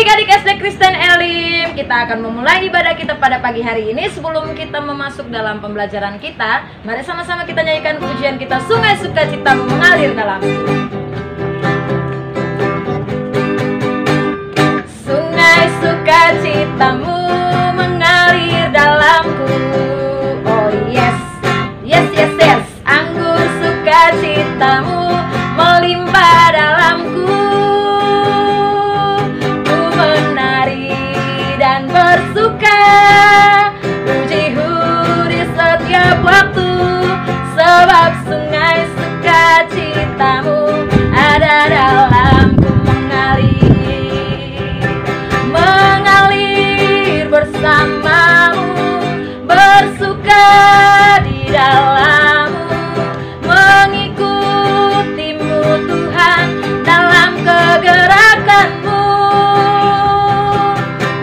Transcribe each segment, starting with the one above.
adik-adik SD Kristen Elim, kita akan memulai ibadah kita pada pagi hari ini. Sebelum kita memasuk dalam pembelajaran kita, mari sama-sama kita nyanyikan pujian kita, Sungai Sukacitamu mengalir dalamku. Sungai sukacitamu mengalir dalamku. Oh yes, yes, yes, yes. Anggur sukacitamu melimpah dalamku. Ku menari dan bersuka, pujimu di setiap waktu, sebab sungai sukacitamu ada dalamku mengalir. Mengalir bersamamu, bersuka di dalammu, mengikutimu Tuhan dalam kegerakanmu,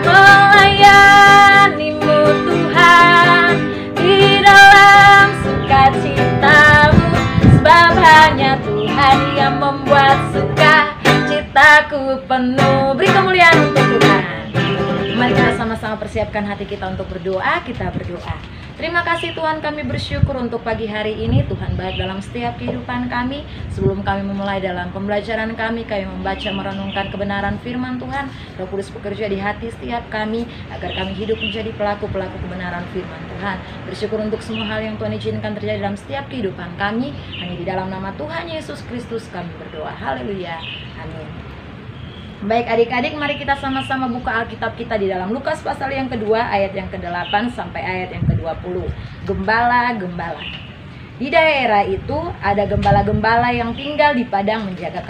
melayanimu Tuhan di dalam sukacitamu, sebab hanya Tuhan yang membuat sukacitaku penuh. Beri kemuliaan untuk Tuhan. Mari kita sama-sama persiapkan hati kita untuk berdoa. Kita berdoa. Terima kasih Tuhan, kami bersyukur untuk pagi hari ini. Tuhan baik dalam setiap kehidupan kami. Sebelum kami memulai dalam pembelajaran kami membaca merenungkan kebenaran firman Tuhan. Roh Kudus bekerja di hati setiap kami, agar kami hidup menjadi pelaku-pelaku kebenaran firman Tuhan. Bersyukur untuk semua hal yang Tuhan izinkan terjadi dalam setiap kehidupan kami. Hanya di dalam nama Tuhan Yesus Kristus kami berdoa. Haleluya. Amin. Baik adik-adik, mari kita sama-sama buka Alkitab kita di dalam Lukas pasal yang kedua, ayat yang ke-8 sampai ayat yang ke-20. Gembala-gembala. Di daerah itu ada gembala-gembala yang tinggal di padang menjaga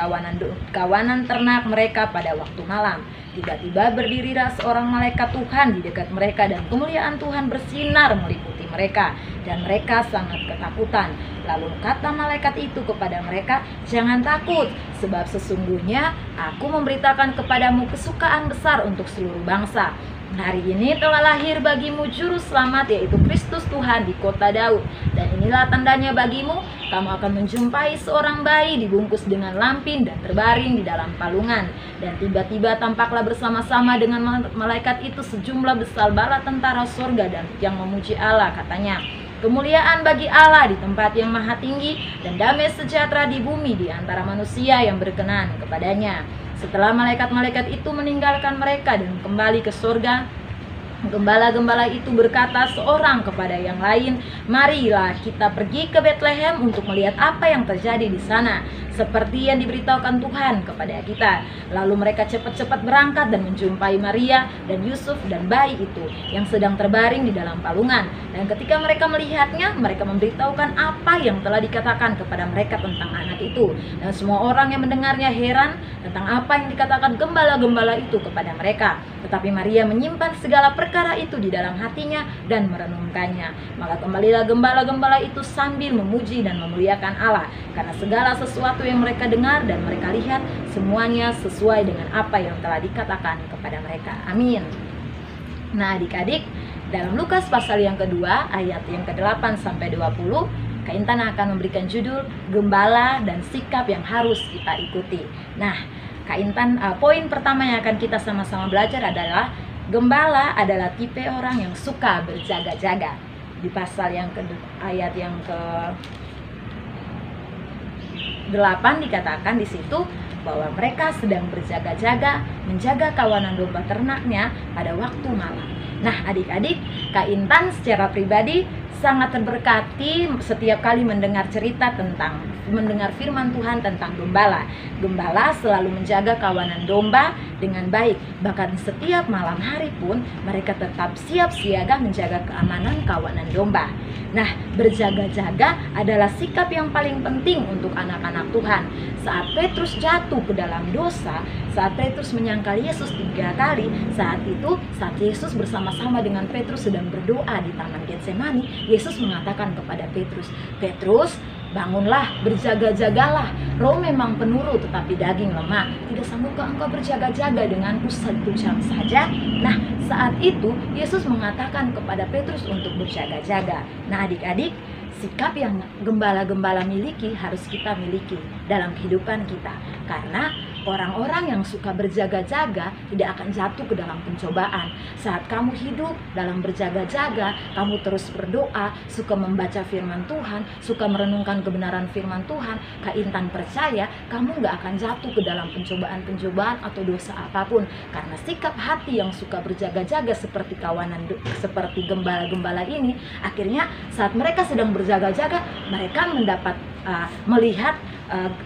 kawanan ternak mereka pada waktu malam. Tiba-tiba berdirilah seorang malaikat Tuhan di dekat mereka, dan kemuliaan Tuhan bersinar meliputi mereka, dan mereka sangat ketakutan. Lalu kata malaikat itu kepada mereka, "Jangan takut, sebab sesungguhnya aku memberitakan kepadamu kesukaan besar untuk seluruh bangsa. Hari ini telah lahir bagimu juru selamat, yaitu Kristus Tuhan di kota Daud. Dan inilah tandanya bagimu, kamu akan menjumpai seorang bayi dibungkus dengan lampin dan terbaring di dalam palungan. Dan tiba-tiba tampaklah bersama-sama dengan malaikat itu sejumlah besar bala tentara surga dan yang memuji Allah, katanya, 'Kemuliaan bagi Allah di tempat yang maha tinggi, dan damai sejahtera di bumi di antara manusia yang berkenan kepadanya.' Setelah malaikat-malaikat itu meninggalkan mereka dan kembali ke surga, gembala-gembala itu berkata seorang kepada yang lain, 'Marilah kita pergi ke Betlehem untuk melihat apa yang terjadi di sana, seperti yang diberitahukan Tuhan kepada kita.' Lalu mereka cepat-cepat berangkat dan menjumpai Maria dan Yusuf dan bayi itu yang sedang terbaring di dalam palungan. Dan ketika mereka melihatnya, mereka memberitahukan apa yang telah dikatakan kepada mereka tentang anak itu. Dan semua orang yang mendengarnya heran tentang apa yang dikatakan gembala-gembala itu kepada mereka. Tetapi Maria menyimpan segala perkara itu di dalam hatinya dan merenungkannya. Maka kembalilah gembala-gembala itu sambil memuji dan memuliakan Allah, karena segala sesuatu yang mereka dengar dan mereka lihat, semuanya sesuai dengan apa yang telah dikatakan kepada mereka. Amin. Nah adik-adik, dalam Lukas pasal yang kedua, ayat yang ke-8 sampai 20, Kak Intan akan memberikan judul Gembala dan Sikap yang Harus Kita Ikuti. Nah Kak Intan, poin pertama yang akan kita sama-sama belajar adalah gembala adalah tipe orang yang suka berjaga-jaga. Di pasal yang ayat yang ke-8 dikatakan di situ bahwa mereka sedang berjaga-jaga menjaga kawanan domba ternaknya pada waktu malam. Nah adik-adik, Kak Intan secara pribadi sangat terberkati setiap kali mendengar firman Tuhan tentang gembala. Gembala selalu menjaga kawanan domba dengan baik. Bahkan setiap malam hari pun mereka tetap siap siaga menjaga keamanan kawanan domba. Nah, berjaga-jaga adalah sikap yang paling penting untuk anak-anak Tuhan. Saat Petrus jatuh ke dalam dosa, saat Petrus menyangkal Yesus 3 kali, saat Yesus bersama-sama dengan Petrus sedang berdoa di Taman Getsemani, Yesus mengatakan kepada Petrus, "Petrus, bangunlah, berjaga-jagalah. Roh memang penurut, tetapi daging lemah. Tidak sanggupkah engkau berjaga-jaga denganku 1 jam saja?" Nah, saat itu Yesus mengatakan kepada Petrus untuk berjaga-jaga. Nah, adik-adik, sikap yang gembala-gembala miliki harus kita miliki dalam kehidupan kita. Karena orang-orang yang suka berjaga-jaga tidak akan jatuh ke dalam pencobaan. Saat kamu hidup dalam berjaga-jaga, kamu terus berdoa, suka membaca firman Tuhan, suka merenungkan kebenaran firman Tuhan, Kak Intan percaya kamu gak akan jatuh ke dalam pencobaan-pencobaan atau dosa apapun. Karena sikap hati yang suka berjaga-jaga seperti seperti gembala-gembala ini, akhirnya saat mereka sedang berjaga-jaga, mereka mendapat melihat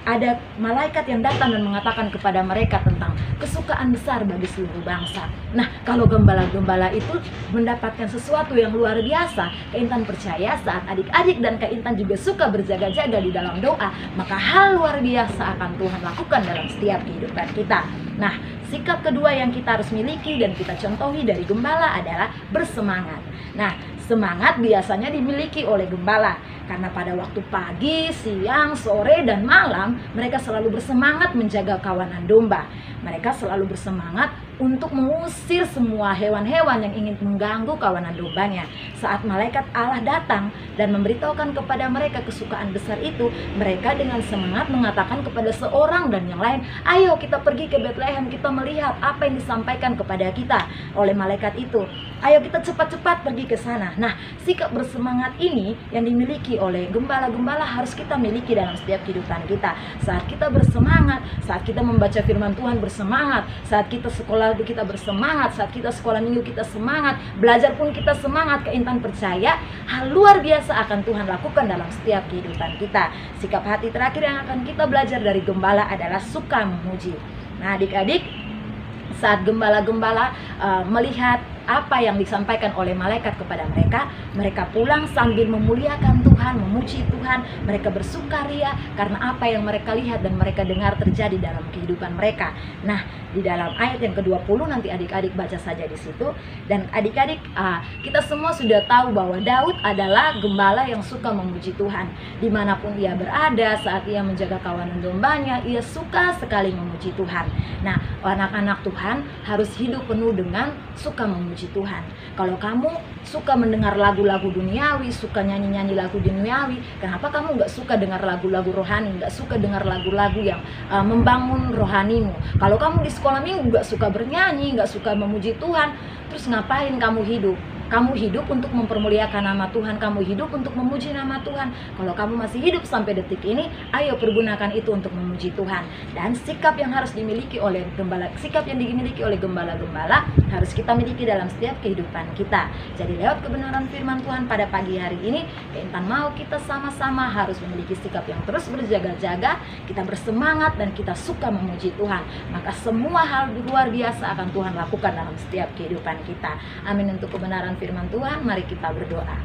ada malaikat yang datang dan mengatakan kepada mereka tentang kesukaan besar bagi seluruh bangsa. Nah, kalau gembala-gembala itu mendapatkan sesuatu yang luar biasa, Kak Intan percaya saat adik-adik dan Kak Intan juga suka berjaga-jaga di dalam doa, maka hal luar biasa akan Tuhan lakukan dalam setiap kehidupan kita. Nah, sikap kedua yang kita harus miliki dan kita contohi dari gembala adalah bersemangat. Nah, semangat biasanya dimiliki oleh gembala karena pada waktu pagi, siang, sore, dan malam mereka selalu bersemangat menjaga kawanan domba. Mereka selalu bersemangat untuk mengusir semua hewan-hewan yang ingin mengganggu kawanan dombanya. Saat malaikat Allah datang dan memberitahukan kepada mereka kesukaan besar itu, mereka dengan semangat mengatakan kepada seorang dan yang lain, ayo kita pergi ke Bethlehem, kita melihat apa yang disampaikan kepada kita oleh malaikat itu. Ayo kita cepat-cepat pergi ke sana. Nah, sikap bersemangat ini yang dimiliki oleh gembala-gembala harus kita miliki dalam setiap kehidupan kita. Saat kita bersemangat, saat kita membaca firman Tuhan bersemangat, saat kita sekolah kita bersemangat, saat kita sekolah minggu kita semangat, belajar pun kita semangat, Kak Intan percaya hal luar biasa akan Tuhan lakukan dalam setiap kehidupan kita. Sikap hati terakhir yang akan kita belajar dari gembala adalah suka memuji. Nah, adik-adik, saat gembala-gembala melihat apa yang disampaikan oleh malaikat kepada mereka, mereka pulang sambil memuliakan Tuhan, memuji Tuhan. Mereka bersukaria karena apa yang mereka lihat dan mereka dengar terjadi dalam kehidupan mereka. Nah, di dalam ayat yang ke-20 nanti adik-adik baca saja di situ. Dan adik-adik, kita semua sudah tahu bahwa Daud adalah gembala yang suka memuji Tuhan. Dimanapun ia berada, saat ia menjaga kawanan dombanya, ia suka sekali memuji Tuhan. Nah, anak-anak Tuhan harus hidup penuh dengan suka memuji Tuhan. Kalau kamu suka mendengar lagu-lagu duniawi, suka nyanyi-nyanyi lagu duniawi, kenapa kamu nggak suka dengar lagu-lagu rohani, nggak suka dengar lagu-lagu yang membangun rohanimu? Kalau kamu di sekolah minggu nggak suka bernyanyi, nggak suka memuji Tuhan, terus ngapain kamu hidup? Kamu hidup untuk mempermuliakan nama Tuhan, kamu hidup untuk memuji nama Tuhan. Kalau kamu masih hidup sampai detik ini, ayo pergunakan itu untuk memuji Tuhan. Dan sikap yang harus dimiliki oleh gembala, sikap yang dimiliki oleh gembala-gembala harus kita miliki dalam setiap kehidupan kita. Jadi lewat kebenaran firman Tuhan pada pagi hari ini, Intan mau kita sama-sama harus memiliki sikap yang terus berjaga-jaga, kita bersemangat dan kita suka memuji Tuhan. Maka semua hal luar biasa akan Tuhan lakukan dalam setiap kehidupan kita. Amin. Untuk kebenaran firman Tuhan, mari kita berdoa.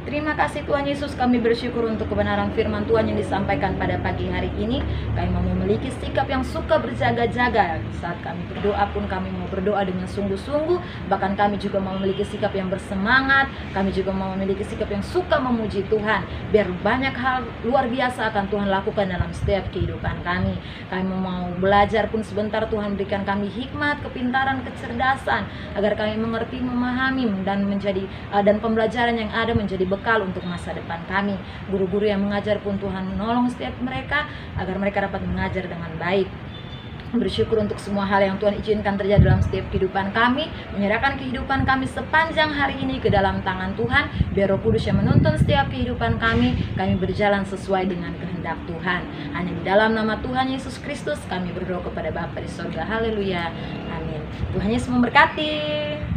Terima kasih Tuhan Yesus, kami bersyukur untuk kebenaran firman Tuhan yang disampaikan pada pagi hari ini. Kami mau memiliki sikap yang suka berjaga-jaga. Saat kami berdoa pun kami mau berdoa dengan sungguh-sungguh. Bahkan kami juga mau memiliki sikap yang bersemangat. Kami juga mau memiliki sikap yang suka memuji Tuhan. Biar banyak hal luar biasa akan Tuhan lakukan dalam setiap kehidupan kami. Kami mau belajar pun sebentar, Tuhan berikan kami hikmat, kepintaran, kecerdasan, agar kami mengerti, memahami, dan pembelajaran yang ada menjadi bekal untuk masa depan kami. Guru-guru yang mengajar pun Tuhan menolong setiap mereka agar mereka dapat mengajar dengan baik. Bersyukur untuk semua hal yang Tuhan izinkan terjadi dalam setiap kehidupan kami. Menyerahkan kehidupan kami sepanjang hari ini ke dalam tangan Tuhan. Biar Roh Kudus yang menuntun setiap kehidupan kami berjalan sesuai dengan kehendak Tuhan. Hanya di dalam nama Tuhan Yesus Kristus kami berdoa kepada Bapa di surga. Haleluya. Amin. Tuhan Yesus memberkati.